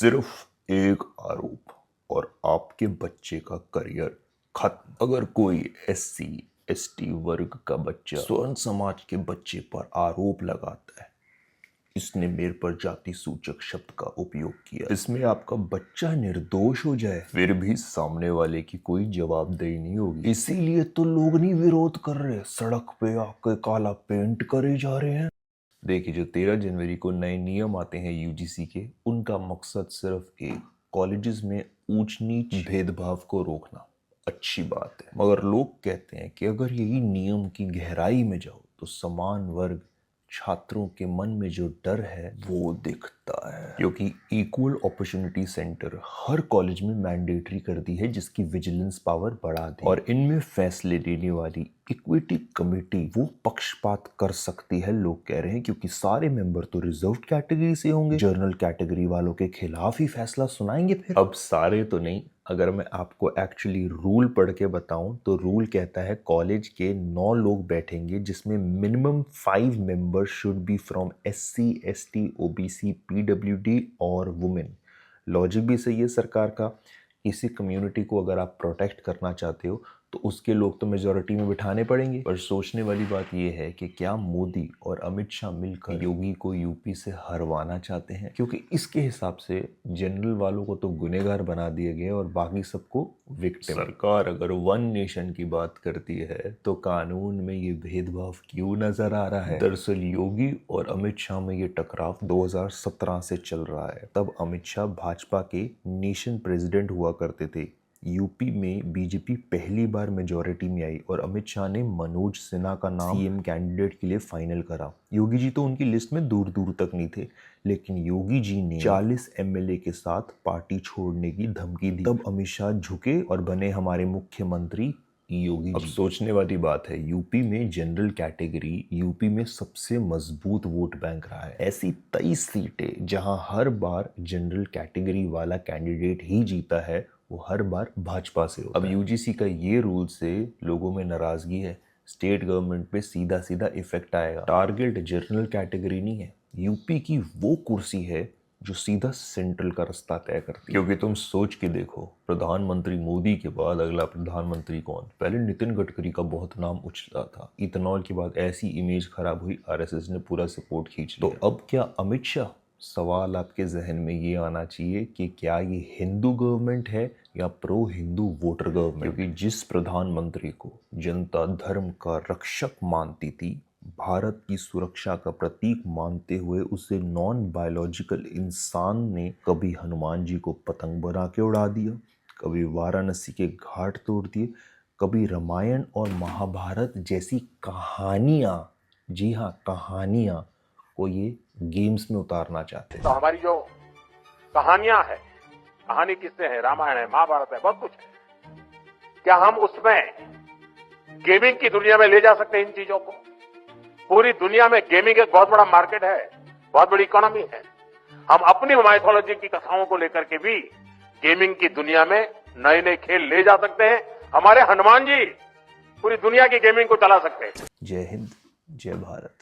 सिर्फ एक आरोप और आपके बच्चे का करियर खत्म। अगर कोई SC ST वर्ग का बच्चा स्वर्ण समाज के बच्चे पर आरोप लगाता है इसने मेरे पर जाति सूचक शब्द का उपयोग किया, इसमें आपका बच्चा निर्दोष हो जाए फिर भी सामने वाले की कोई जवाबदेही नहीं होगी। इसीलिए तो लोग नहीं विरोध कर रहे, सड़क पे आके काला पेंट करे जा रहे हैं। देखिए, जो 13 जनवरी को नए नियम आते हैं UGC के, उनका मकसद सिर्फ एक, कॉलेजेस में ऊंच नीच भेदभाव को रोकना। अच्छी बात है, मगर लोग कहते हैं कि अगर यही नियम की गहराई में जाओ तो समान वर्ग छात्रों के मन में जो डर है वो दिखता है, क्योंकि इक्वल अपॉर्चुनिटी सेंटर हर कॉलेज में मैंडेटरी कर दी है, जिसकी विजिलेंस पावर बढ़ा दी और इनमें फैसले लेने वाली इक्विटी कमेटी वो पक्षपात कर सकती है, लोग कह रहे हैं, क्योंकि सारे मेंबर तो रिजर्व कैटेगरी से होंगे, जनरल कैटेगरी वालों के खिलाफ ही फैसला सुनाएंगे। फिर अब सारे तो नहीं, अगर मैं आपको एक्चुअली रूल पढ़ के बताऊं तो रूल कहता है कॉलेज के 9 लोग बैठेंगे, जिसमें minimum 5 members should be from SC ST OBC PWD और वुमेन। लॉजिक भी सही है सरकार का, किसी कम्युनिटी को अगर आप प्रोटेक्ट करना चाहते हो तो उसके लोग तो मेजॉरिटी में बिठाने पड़ेंगे। पर सोचने वाली बात यह है कि क्या मोदी और अमित शाह मिलकर योगी को यूपी से हरवाना चाहते हैं, क्योंकि इसके हिसाब से जनरल वालों को तो गुनहगार बना दिए गए और बाकी सबको विक्टिम। सरकार अगर वन नेशन की बात करती है तो कानून में ये भेदभाव क्यों नजर आ रहा है? दरअसल योगी और अमित शाह में ये टकराव 2017 से चल रहा है। तब अमित शाह भाजपा के नेशन प्रेसिडेंट हुआ करते थे। यूपी में बीजेपी पहली बार मेजॉरिटी में आई और अमित शाह ने मनोज सिन्हा का नाम CM कैंडिडेट के लिए फाइनल करा। योगी जी तो उनकी लिस्ट में दूर दूर तक नहीं थे, लेकिन योगी जी ने 40 MLA के साथ पार्टी छोड़ने की धमकी दी। तब अमित शाह झुके और बने हमारे मुख्यमंत्री योगी। अब सोचने वाली बात है, यूपी में जनरल कैटेगरी यूपी में सबसे मजबूत वोट बैंक रहा है। ऐसी 23 सीटें जहां हर बार जनरल कैटेगरी वाला कैंडिडेट ही जीता है, वो हर बार भाजपा से होता है। अब UGC का ये रूल से लोगों में नाराजगी है, स्टेट गवर्नमेंट पे सीधा सीधा इफेक्ट आएगा। टारगेट जनरल कैटेगरी नहीं है, यूपी की वो कुर्सी है जो सीधा सेंट्रल का रास्ता तय करती है। क्योंकि तुम सोच के देखो, प्रधानमंत्री मोदी के बाद अगला प्रधानमंत्री कौन? पहले नितिन गडकरी का बहुत नाम उछला था, इथेनॉल के बाद ऐसी इमेज खराब हुई, RSS ने पूरा सपोर्ट खींच लिया। तो अब क्या अमित शाह? सवाल आपके जहन में ये आना चाहिए कि क्या ये हिंदू गवर्नमेंट है या प्रो हिंदू वोटर गवर्नमेंट? क्योंकि जिस प्रधानमंत्री को जनता धर्म का रक्षक मानती थी, भारत की सुरक्षा का प्रतीक मानते हुए उसे नॉन बायोलॉजिकल इंसान ने कभी हनुमान जी को पतंग बना के उड़ा दिया, कभी वाराणसी के घाट तोड़ दिए, कभी रामायण और महाभारत जैसी कहानियां, जी हाँ कहानियां, को ये गेम्स में उतारना चाहते हैं। तो हमारी जो कहानियां है, कहानी किससे है? रामायण है, महाभारत है, बहुत कुछ है। क्या हम उसमें गेमिंग की दुनिया में ले जा सकते हैं इन चीजों को? पूरी दुनिया में गेमिंग एक बहुत बड़ा मार्केट है, बहुत बड़ी इकोनॉमी है। हम अपनी माइथोलॉजी की कथाओं को लेकर के भी गेमिंग की दुनिया में नए नए खेल ले जा सकते हैं। हमारे हनुमान जी पूरी दुनिया की गेमिंग को चला सकते हैं। जय हिंद, जय भारत।